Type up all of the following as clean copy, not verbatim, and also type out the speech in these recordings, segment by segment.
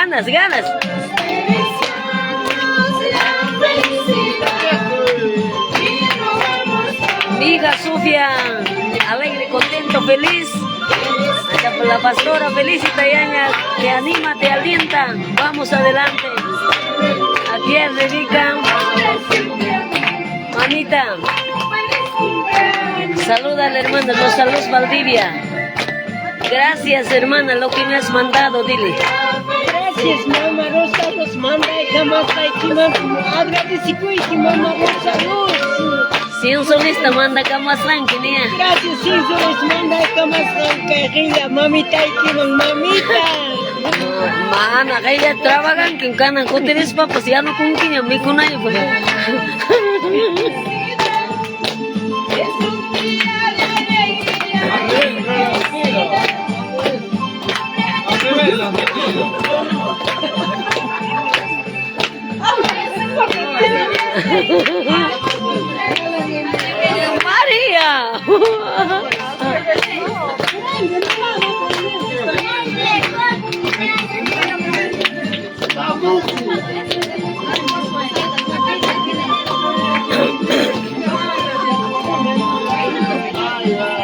ganas, ganas. Mi hija Sofía, alegre, contento, feliz. La pastora felicita Yaña, te anima, te alienta. Vamos adelante. Aquí es dedica. Mamita, saluda a la hermana Rosa Luz Valdivia. Gracias, hermana, lo que me has mandado, dile. Gracias, mamá Rosa Luz, manda agradecido y mamá Rosa Luz. Si un solista manda camaslan, ¿quién? Gracias, si un solista manda camaslan, que mamita y mamita. Mana, que ella trabajan, que canan con tres papas, ya no con quién, me con año. María.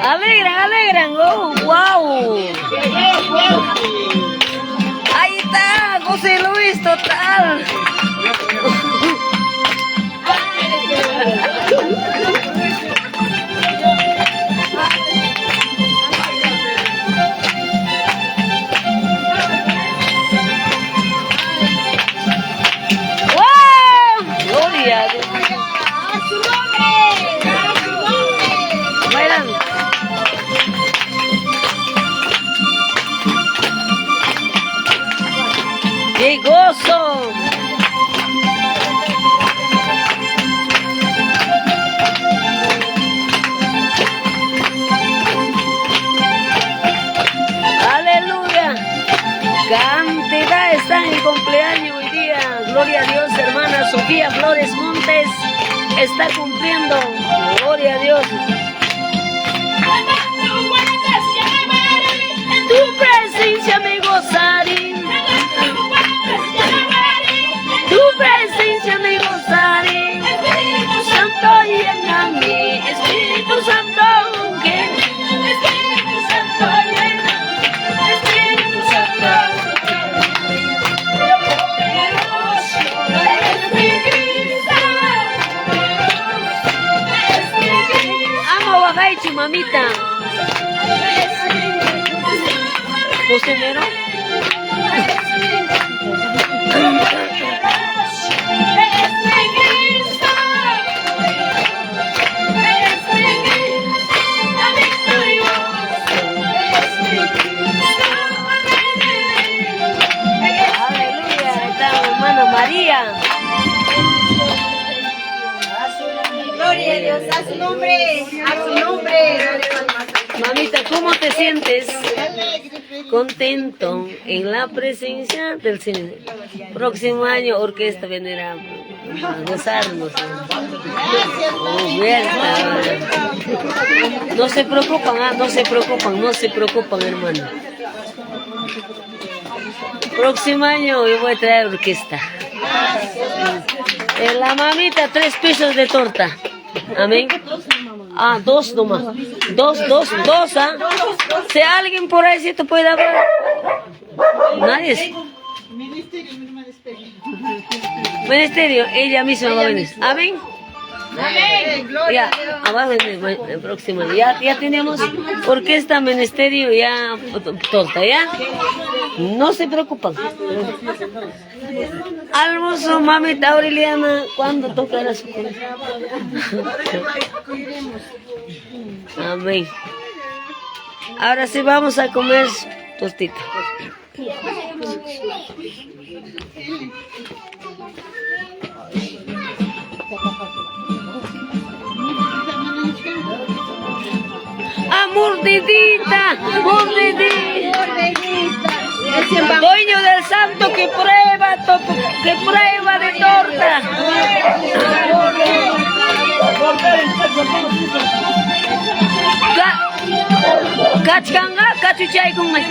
Alegran, alegran, oh, wow. Ahí está, José Luis, total. ¡Qué gozo! ¡Aleluya! Cantidad está en cumpleaños hoy día. Gloria a Dios, hermana Sofía Flores Montes está cumpliendo. Gloria a Dios. Tu presencia me gozaré. Tu presencia me gozaré. Espíritu Santo llena mí. Espíritu Santo que Espíritu Santo llena. Espíritu Santo amo Bagaichi, mamita. ¿Cocinero? María. Gloria a Dios, a su nombre, a su nombre. Mamita, ¿cómo te sientes? Contento en la presencia del Señor. Próximo año orquesta vendrá a gozarnos. No se preocupan, no se preocupan, no se preocupan, hermano. Próximo año yo voy a traer orquesta. La mamita, 3 pisos de torta. Amén. Ah, 2 nomás. 2, ¿ah? Si alguien por ahí sí te puede hablar. Nadie. Ministerio, ella misma va a venir. Amén. Amén. Ya, abajo en el próximo. Ya tenemos orquesta, ministerio, ya torta, ¿ya? No se preocupan. Almuerzo, mamita Aureliana, ¿cuándo tocará su comida? Amén. Ahora sí vamos a comer tostita. Mordidita, mordidita. Dueño del santo que prueba de torta. Kachkanga, kachuchay con más.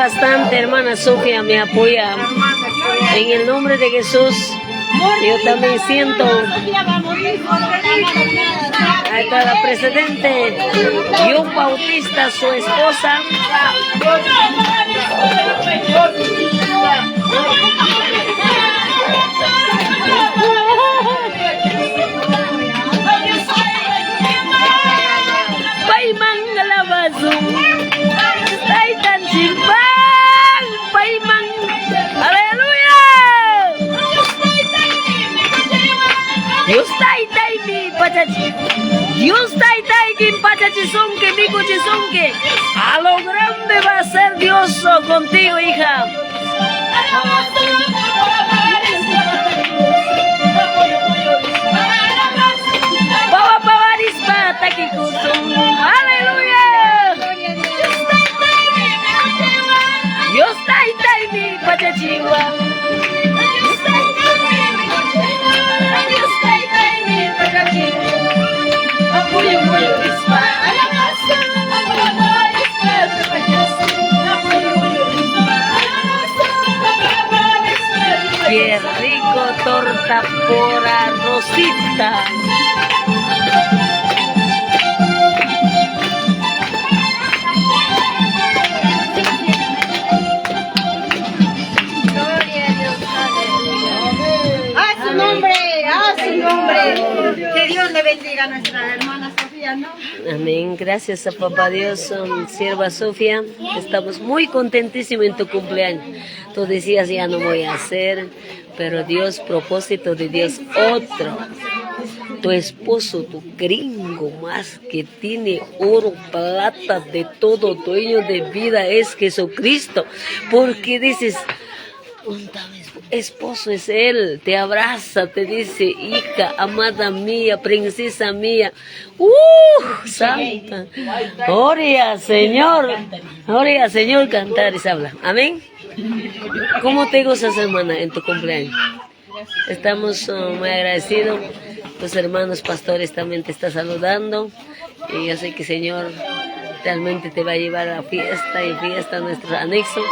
bastante, hermana Sofía me apoya. En el nombre de Jesús, yo también siento. Ahí está la presidente John Bautista, su esposa. Paimang galabazong, taitan simbang, paimang, haleluya! Dios taitai mi pachachi, Dios taitai kim pachachisonque, mi cuchisonque, a lo grande va a ser Dios contigo, hija. Bawa pawaris patakikutum, aleluya. Dios taitai mi pachachiwa. Qué rico torta por arrocita. A su nombre, a su nombre. Que Dios le bendiga a nuestra hermana Sofía, ¿no? Amén. Gracias a Papá Dios, sierva Sofía. Estamos muy contentísimos en tu cumpleaños. Tú decías, ya no voy a hacer, pero Dios, propósito de Dios, otro. Tu esposo, tu gringo más que tiene oro, plata, de todo, dueño de vida es Jesucristo. Porque dices, esposo es Él, te abraza, te dice, hija, amada mía, princesa mía. Santa. Gloria, Señor. Gloria, Señor, cantares habla. Amén. ¿Cómo te gozas, hermana, en tu cumpleaños? Estamos muy agradecidos. Tus hermanos pastores también te están saludando. Y yo sé que Señor realmente te va a llevar a fiesta y fiesta a nuestro anexo.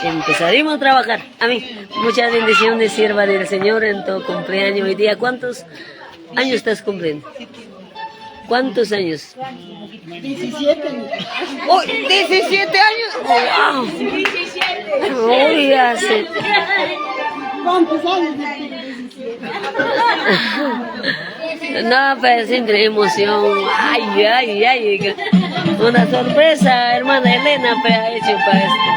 Empezaremos a trabajar. Amén. Muchas bendiciones, sierva del Señor, en tu cumpleaños hoy día. ¿Cuántos años estás cumpliendo? ¿Cuántos años? 17 años. ¡Oh, 17 años! ¡Wow! 17. ¡Oh, ya sé! ¿Cuántos años? No, pero siempre emoción. ¡Ay, ay, ay! Una sorpresa, hermana Elena, pues, ha hecho para esto.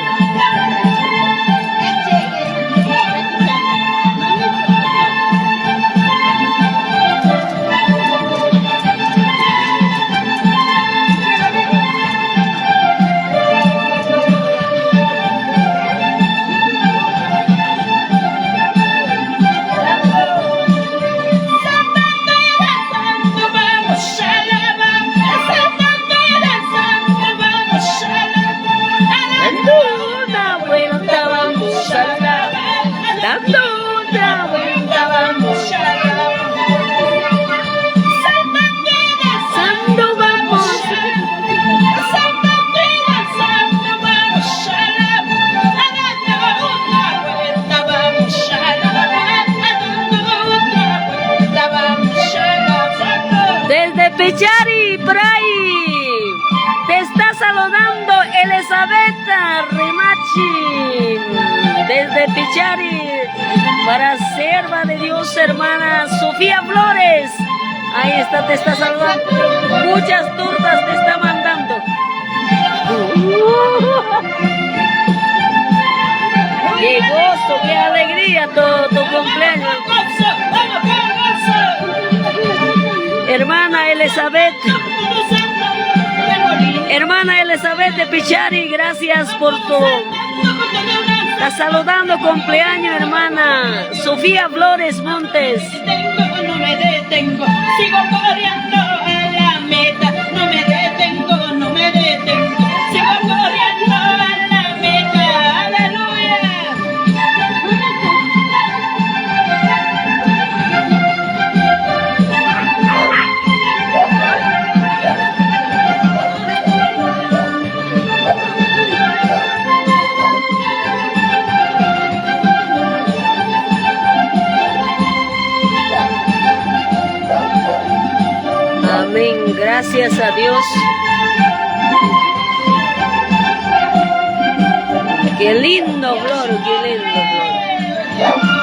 Desde Pichari, Bray, te está saludando Elizabeth Remachi. Desde Pichari, para sierva de Dios, hermana Sofía Flores. Ahí está, te está saludando. Muchas tortas te está mandando. ¡Qué gozo, qué alegría tu cumpleaños! Hermana Elizabeth de Pichari, gracias por tu... Está saludando cumpleaños, hermana Sofía Flores Montes. No me detengo, sigo corriendo a la meta. No me detengo, no me detengo, sigo corriendo a la meta. Aleluya. Gracias a Dios. Qué lindo, Flor, qué lindo, Flor.